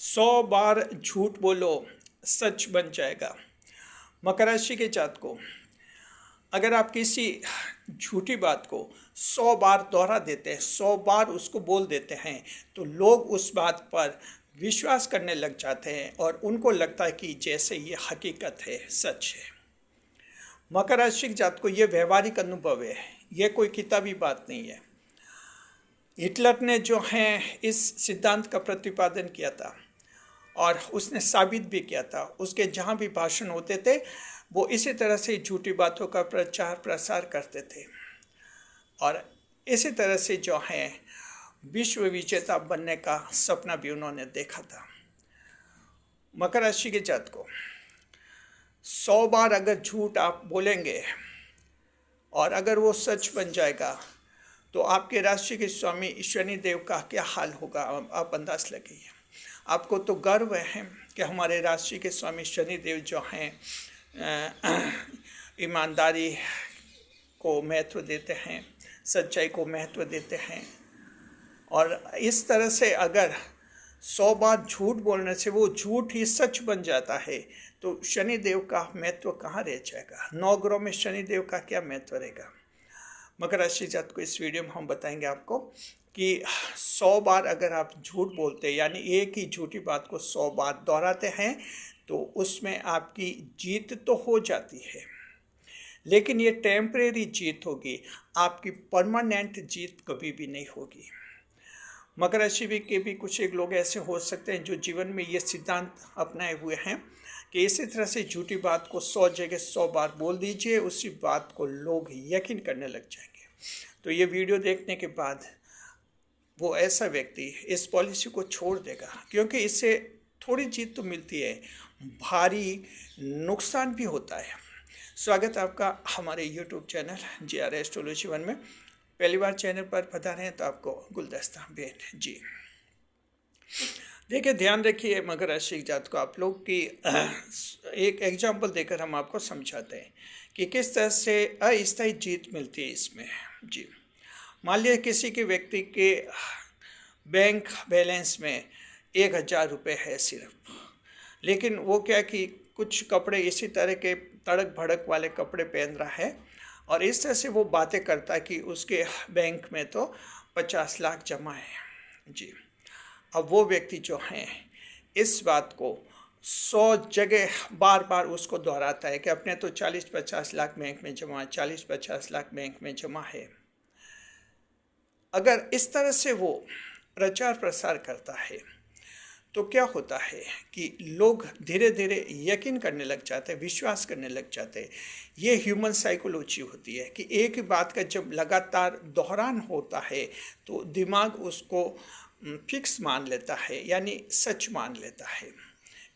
100 बार झूठ बोलो सच बन जाएगा। मकर राशि के जात को अगर आप किसी झूठी बात को 100 बार दोहरा देते हैं, 100 बार उसको बोल देते हैं, तो लोग उस बात पर विश्वास करने लग जाते हैं और उनको लगता है कि जैसे ये हकीकत है, सच है। मकर राशि के जात को ये व्यवहारिक अनुभव है, ये कोई किताबी बात नहीं है। हिटलर ने जो है इस सिद्धांत का प्रतिपादन किया था और उसने साबित भी किया था। उसके जहाँ भी भाषण होते थे वो इसी तरह से झूठी बातों का प्रचार प्रसार करते थे और इसी तरह से जो है विश्व विजेता बनने का सपना भी उन्होंने देखा था। मकर राशि के जात को 100 बार अगर झूठ आप बोलेंगे और अगर वो सच बन जाएगा तो आपके राशि के स्वामी शनि देव का क्या हाल होगा, आप अंदाज लगाइए। आपको तो गर्व है कि हमारे राशि के स्वामी शनि देव जो हैं ईमानदारी को महत्व देते हैं, सच्चाई को महत्व देते हैं और इस तरह से अगर 100 बार झूठ बोलने से वो झूठ ही सच बन जाता है तो शनि देव का महत्व कहाँ रह जाएगा। 9 ग्रहों में शनि देव का क्या महत्व रहेगा। मकर राशि जात को इस वीडियो में हम बताएंगे आपको कि 100 बार अगर आप झूठ बोलते हैं, यानी एक ही झूठी बात को 100 बार दोहराते हैं, तो उसमें आपकी जीत तो हो जाती है, लेकिन ये टेम्परेरी जीत होगी, आपकी परमानेंट जीत कभी भी नहीं होगी। मकर राशि के भी कुछ एक लोग ऐसे हो सकते हैं जो जीवन में ये सिद्धांत अपनाए हुए हैं कि इसी तरह से झूठी बात को 100 जगह 100 बार बोल दीजिए, उसी बात को लोग यकीन करने लग जाएंगे। तो ये वीडियो देखने के बाद वो ऐसा व्यक्ति इस पॉलिसी को छोड़ देगा, क्योंकि इससे थोड़ी जीत तो मिलती है, भारी नुकसान भी होता है। स्वागत है आपका हमारे YouTube चैनल JR एस्ट्रोलॉजी 1 में। पहली बार चैनल पर पधारे हैं तो आपको गुलदस्ता भेंट जी। देखिए, ध्यान रखिए मकर राशि के जात को आप लोग की एक एग्जाम्पल देकर हम आपको समझाते हैं कि किस तरह से अस्थायी जीत मिलती है इसमें जी। मान लिया किसी के व्यक्ति के बैंक बैलेंस में 1000 रुपये है सिर्फ, लेकिन वो क्या कि कुछ कपड़े इसी तरह के तड़क भड़क वाले कपड़े पहन रहा है और इस तरह से वो बातें करता है कि उसके बैंक में तो 50 लाख जमा है जी। अब वो व्यक्ति जो है इस बात को 100 जगह बार बार उसको दोहराता है कि अपने तो 40-50 लाख बैंक में जमा है, 40-50 लाख बैंक में जमा है। अगर इस तरह से वो प्रचार प्रसार करता है तो क्या होता है कि लोग धीरे धीरे यकीन करने लग जाते हैं, विश्वास करने लग जाते हैं। ये ह्यूमन साइकोलॉजी होती है कि एक ही बात का जब लगातार दोहरान होता है तो दिमाग उसको फिक्स मान लेता है, यानी सच मान लेता है।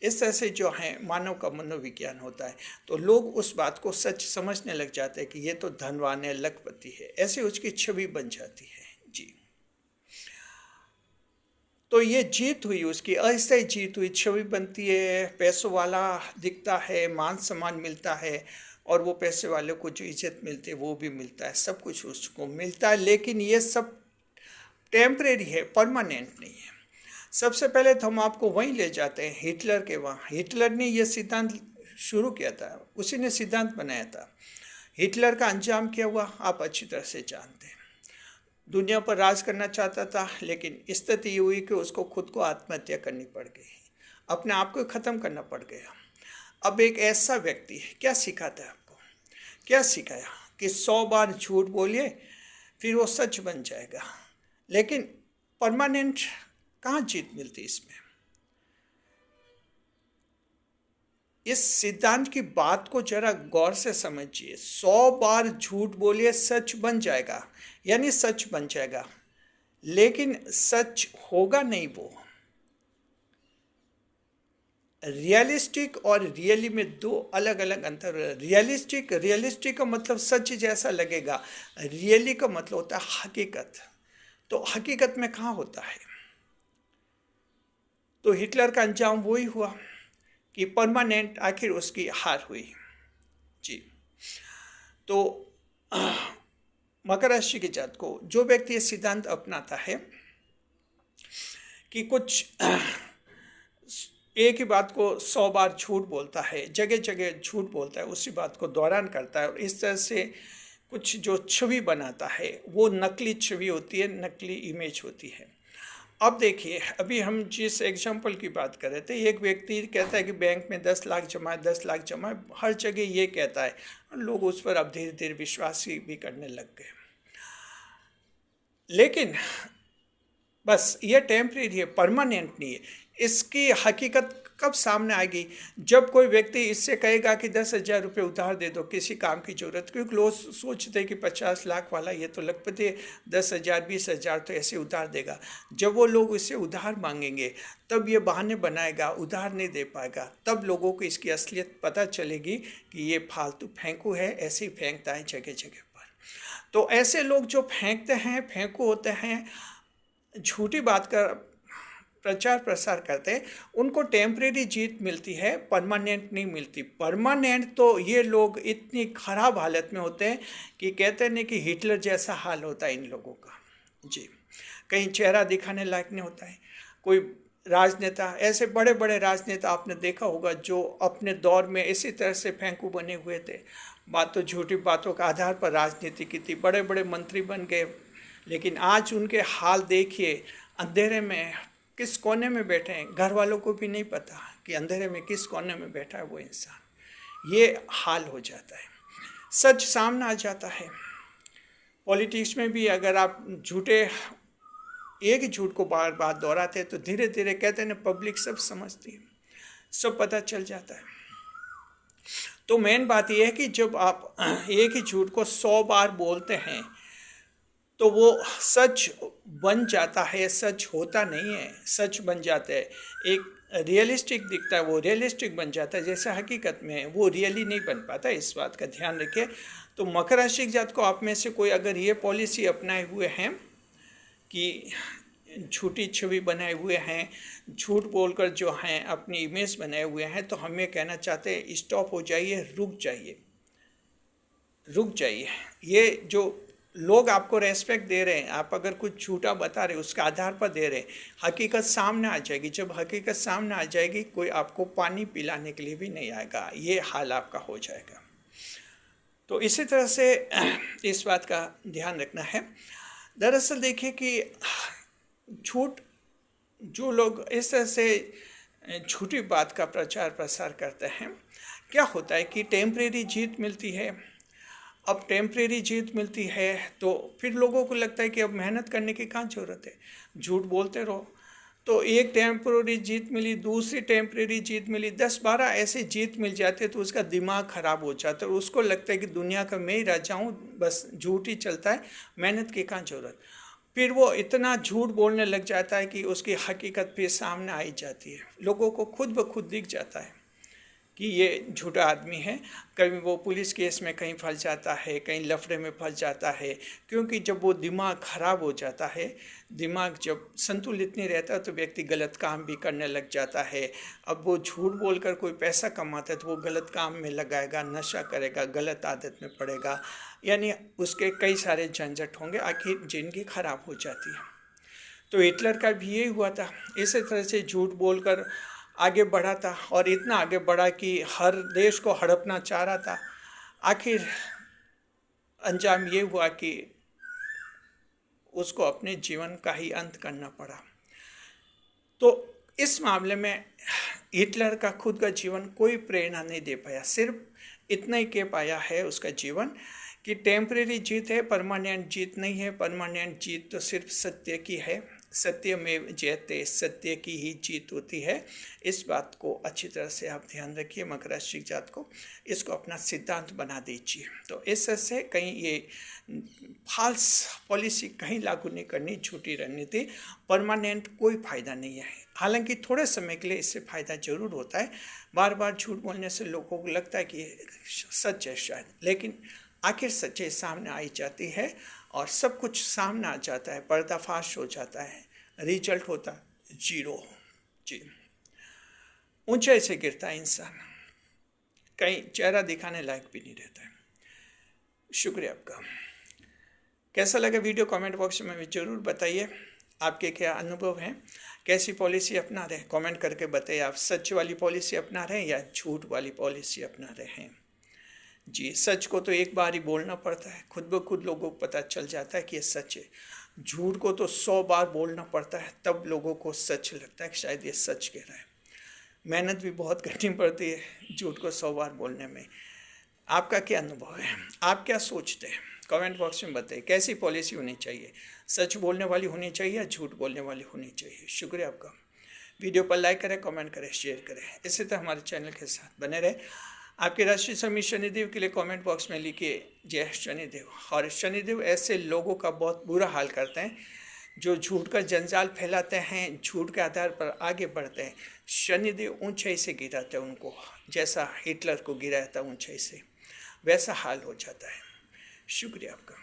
इस तरह से जो है मानव का मनोविज्ञान होता है, तो लोग उस बात को सच समझने लग जाते हैं कि ये तो धनवान है, लखपति है, ऐसे उसकी छवि बन जाती है जी। तो ये जीत हुई, उसकी अस्थायी जीत हुई, छवि बनती है, पैसों वाला दिखता है, मान सम्मान मिलता है और वो पैसे वाले को जो इज्जत मिलती है वो भी मिलता है, सब कुछ उसको मिलता है, लेकिन ये सब टेम्परेरी है, परमानेंट नहीं है। सबसे पहले तो हम आपको वहीं ले जाते हैं हिटलर के वहाँ। हिटलर ने यह सिद्धांत शुरू किया था, उसी ने सिद्धांत बनाया था। हिटलर का अंजाम क्या हुआ आप अच्छी तरह से जानते हैं। दुनिया पर राज करना चाहता था, लेकिन स्थिति ये हुई कि उसको खुद को आत्महत्या करनी पड़ गई, अपने आप को ख़त्म करना पड़ गया। अब एक ऐसा व्यक्ति क्या सिखाता है आपको, क्या सिखाया कि 100 बार झूठ बोलिए फिर वो सच बन जाएगा, लेकिन परमानेंट कहाँ जीत मिलती इसमें। इस सिद्धांत की बात को जरा गौर से समझिए। 100 बार झूठ बोलिए सच बन जाएगा, यानी सच बन जाएगा, लेकिन सच होगा नहीं वो। रियलिस्टिक और रियली में दो अलग अलग अंतर है। रियलिस्टिक का मतलब सच जैसा लगेगा, रियली का मतलब होता है हकीकत। तो हकीकत में कहाँ होता है। तो हिटलर का अंजाम वही हुआ कि परमानेंट आखिर उसकी हार हुई जी। तो मकर राशि के जात को जो व्यक्ति ये सिद्धांत अपनाता है कि कुछ एक ही बात को 100 बार झूठ बोलता है, जगह जगह झूठ बोलता है, उसी बात को दोहरान करता है और इस तरह से कुछ जो छवि बनाता है वो नकली छवि होती है, नकली इमेज होती है। अब देखिए, अभी हम जिस एग्जाम्पल की बात कर रहे थे, एक व्यक्ति कहता है कि बैंक में 10 लाख जमा है, 10 लाख जमा है, हर जगह ये कहता है, लोग उस पर अब धीरे धीरे विश्वास भी करने लग गए। लेकिन बस ये टेम्परेरी है, परमानेंट नहीं है। इसकी हकीकत कब सामने आएगी? जब कोई व्यक्ति इससे कहेगा कि 10,000 रुपये उधार दे दो, किसी काम की जरूरत, क्योंकि लोग सोचते हैं कि 50 लाख वाला ये तो लखपति 10,000 20,000 तो ऐसे उधार देगा। जब वो लोग इससे उधार मांगेंगे तब ये बहाने बनाएगा, उधार नहीं दे पाएगा, तब लोगों को इसकी असलियत पता चलेगी कि ये फालतू फेंकू है, ऐसे ही फेंकता है जगह जगह पर। तो ऐसे लोग जो फेंकते हैं, फेंकू होते हैं, झूठी बात का प्रचार प्रसार करते हैं, उनको टेम्परेरी जीत मिलती है, परमानेंट नहीं मिलती। परमानेंट तो ये लोग इतनी खराब हालत में होते हैं कि कहते नहीं कि हिटलर जैसा हाल होता है इन लोगों का। जी, कहीं चेहरा दिखाने लायक नहीं होता है। कोई राजनेता, ऐसे बड़े बड़े राजनेता आपने देखा होगा जो अपने दौर में इसी तरह से फेंकू बने हुए थे, बातों झूठी बातों के आधार पर राजनीति की थी, बड़े बड़े मंत्री बन गए। लेकिन आज उनके हाल देखिए, अंधेरे में किस कोने में बैठे हैं, घर वालों को भी नहीं पता कि अंधेरे में किस कोने में बैठा है वो इंसान। ये हाल हो जाता है, सच सामने आ जाता है। पॉलिटिक्स में भी अगर आप झूठे, एक ही झूठ को बार बार दोहराते हैं तो धीरे धीरे कहते हैं ना, पब्लिक सब समझती है, सब पता चल जाता है। तो मेन बात यह है कि जब आप एक ही झूठ को 100 बार बोलते हैं तो वो सच बन जाता है, सच होता नहीं है, सच बन जाता है। एक रियलिस्टिक दिखता है, वो रियलिस्टिक बन जाता है, जैसे हकीकत में है वो रियली नहीं बन पाता। इस बात का ध्यान रखिए। तो मकर राशि जात को आप में से कोई अगर ये पॉलिसी अपनाए हुए हैं कि झूठी छवि बनाए हुए हैं, झूठ बोलकर जो हैं अपनी इमेज बनाए हुए हैं, तो हम ये कहना चाहते हैं, स्टॉप हो जाइए, रुक जाइए, रुक जाइए। ये जो लोग आपको रेस्पेक्ट दे रहे हैं, आप अगर कुछ झूठा बता रहे उसके आधार पर दे रहे हैं, हकीकत सामने आ जाएगी। जब हकीकत सामने आ जाएगी, कोई आपको पानी पिलाने के लिए भी नहीं आएगा, ये हाल आपका हो जाएगा। तो इसी तरह से इस बात का ध्यान रखना है। दरअसल देखिए कि झूठ, जो लोग इस तरह से झूठी बात का प्रचार प्रसार करते हैं, क्या होता है कि टेम्परेरी जीत मिलती है। अब टेम्परेरी जीत मिलती है तो फिर लोगों को लगता है कि अब मेहनत करने की कहाँ ज़रूरत है, झूठ बोलते रहो। तो एक टेम्परेरी जीत मिली, दूसरी टेम्परेरी जीत मिली, 10-12 ऐसे जीत मिल जाते तो उसका दिमाग ख़राब हो जाता है और उसको लगता है कि दुनिया का मैं ही राजा हूँ, बस झूठ ही चलता है, मेहनत की कहाँ ज़रूरत। फिर वो इतना झूठ बोलने लग जाता है कि उसकी हकीकत फिर सामने आई जाती है, लोगों को खुद ब खुद दिख जाता है कि ये झूठा आदमी है। कभी वो पुलिस केस में कहीं फंस जाता है, कहीं लफड़े में फंस जाता है, क्योंकि जब वो दिमाग ख़राब हो जाता है, दिमाग जब संतुलित नहीं रहता तो व्यक्ति गलत काम भी करने लग जाता है। अब वो झूठ बोलकर कोई पैसा कमाता है तो वो गलत काम में लगाएगा, नशा करेगा, गलत आदत में पड़ेगा, यानी उसके कई सारे झंझट होंगे, आखिर जिंदगी खराब हो जाती है। तो हिटलर का भी यही हुआ था, इसी तरह से झूठ बोलकर आगे बढ़ा था और इतना आगे बढ़ा कि हर देश को हड़पना चाह रहा था। आखिर अंजाम ये हुआ कि उसको अपने जीवन का ही अंत करना पड़ा। तो इस मामले में हिटलर का खुद का जीवन कोई प्रेरणा नहीं दे पाया, सिर्फ इतना ही कह पाया है उसका जीवन कि टेम्परेरी जीत है, परमानेंट जीत नहीं है। परमानेंट जीत तो सिर्फ सत्य की है, सत्य में जयते, सत्य की ही जीत होती है। इस बात को अच्छी तरह से आप ध्यान रखिए, मकर राशि जात को इसको अपना सिद्धांत बना दीजिए। तो इस तरह से कहीं ये फॉल्स पॉलिसी कहीं लागू नहीं करनी, झूठी रणनीति, परमानेंट कोई फ़ायदा नहीं है। हालांकि थोड़े समय के लिए इससे फ़ायदा ज़रूर होता है, बार बार झूठ बोलने से लोगों को लगता है कि सच है शायद, लेकिन आखिर सच्चाई सामने आई जाती है और सब कुछ सामने आ जाता है, पर्दाफाश हो जाता है, रिजल्ट होता है 0। जी, ऊंचाई से गिरता है इंसान, कहीं चेहरा दिखाने लायक भी नहीं रहता है। शुक्रिया आपका। कैसा लगा वीडियो, कमेंट बॉक्स में ज़रूर बताइए आपके क्या अनुभव हैं, कैसी पॉलिसी अपना रहे हैं? कमेंट करके बताइए, आप सच वाली पॉलिसी अपना रहे हैं या झूठ वाली पॉलिसी अपना रहे हैं? जी, सच को तो एक बार ही बोलना पड़ता है, खुद ब खुद लोगों को पता चल जाता है कि ये सच है। झूठ को तो 100 बार बोलना पड़ता है, तब लोगों को सच लगता है कि शायद ये सच कह रहा है। मेहनत भी बहुत करनी पड़ती है झूठ को 100 बार बोलने में। आपका क्या अनुभव है? आप क्या सोचते हैं? कमेंट बॉक्स में बताइए, कैसी पॉलिसी होनी चाहिए? सच बोलने वाली होनी चाहिए या झूठ बोलने वाली होनी चाहिए? शुक्रिया आपका। वीडियो पर लाइक करें, कमेंट करें, शेयर करें। इसी तरह हमारे चैनल के साथ बने रहे। आपके राशि स्वामी शनिदेव के लिए कमेंट बॉक्स में लिखिए जय शनिदेव। और शनिदेव ऐसे लोगों का बहुत बुरा हाल करते हैं जो झूठ का जंजाल फैलाते हैं, झूठ के आधार पर आगे बढ़ते हैं। शनिदेव ऊंचाई से गिराते हैं उनको, जैसा हिटलर को गिराया था ऊंचाई से, वैसा हाल हो जाता है। शुक्रिया आपका।